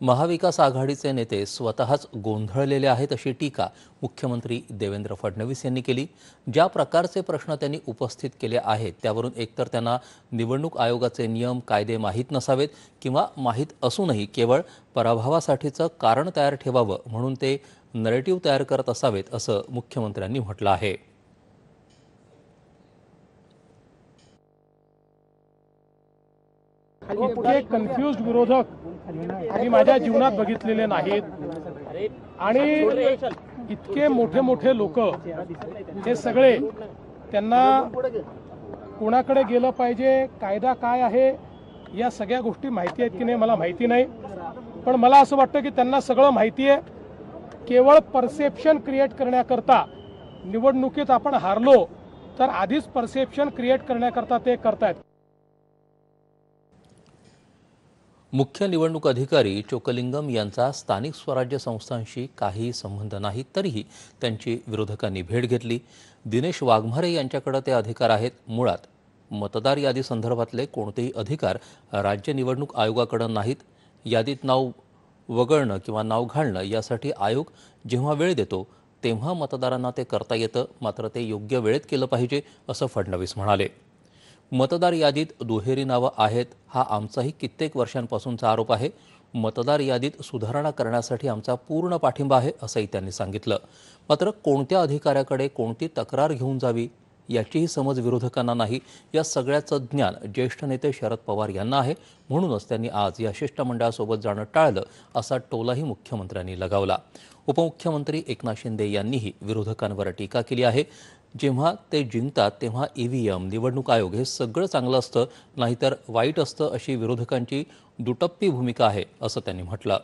महाविकास आघाडीचे नेते स्वतःच गोंधळलेले आहेत अशी टीका मुख्यमंत्री देवेंद्र फडणवीस यांनी केली। ज्या प्रकारचे प्रश्न त्यांनी उपस्थित केले आहेत त्यावरून एकतर त्यांना निवडणूक आयोगाचे नियम कायदे माहीत नसावेत किंवा माहीत असूनही केवळ पराभवासाठीचं कारण तयार ठेवावं म्हणून ते नरेटिव्ह तयार करत असावेत असं मुख्यमंत्र्यांनी म्हटलं आहे। इतके कन्फ्युज्ड विरोधक मी माझ्या जीवनात बघितलेले नाहीत आणि इतके मोठे मोठे लोक हे सगळे त्यांना कोणाकडे गेलं पाहिजे, कायदा काय आहे या सगळ्या गोष्टी माहिती आहेत की नाही मला माहिती नाही, पण मला असं वाटतं की त्यांना सगळं माहिती आहे। केवळ परसेप्शन क्रिएट करण्याकरता निवडणुकीत आपण हारलो तर आधीच परसेप्शन क्रिएट करण्याकरता ते करतायत। मुख्य निवडणूक अधिकारी चोक्कलिंगम यांचा स्थानिक स्वराज्य संस्थांशी काही संबंध नाही, तरीही त्यांची विरोधकांनी भेट घेतली। दिनेश वाघमारे यांच्याकडे ते अधिकार आहेत। मुळात मतदार यादी संदर्भातले कोणतेही अधिकार राज्य निवडणूक आयोगाकडे नाहीत। यादीत नाव वगळणं किंवा नाव घालणं यासाठी आयोग जेव्हा वेळ देतो तेव्हा मतदारांना ते करता येतं, मात्र ते योग्य वेळेत केलं पाहिजे असं फडणवीस म्हणाले। मतदार यादीत दुहेरी नावं आहेत हा आमचाही कित्येक वर्षांपासूनचा आरोप आहे। मतदार यादीत सुधारणा करण्यासाठी आमचा पूर्ण पाठिंबा आहे असंही त्यांनी सांगितलं। मात्र कोणत्या अधिकाऱ्याकडे कोणती तक्रार घेऊन जावी याचीही समज विरोधकांना नाही। या सगळ्याचं ज्ञान ज्येष्ठ नेते शरद पवार यांना आहे, म्हणूनच त्यांनी आज या शिष्टमंडळासोबत जाणं टाळलं असा टोलाही मुख्यमंत्र्यांनी लगावला। उपमुख्यमंत्री एकनाथ शिंदे यांनीही विरोधकांवर टीका केली आहे। जेव्हा ते जिंकतात तेव्हा ईव्हीएम, निवडणूक आयोग हे सगळं चांगलं असतं, नाहीतर वाईट असतं अशी विरोधकांची दुटप्पी भूमिका आहे असं त्यांनी म्हटलं।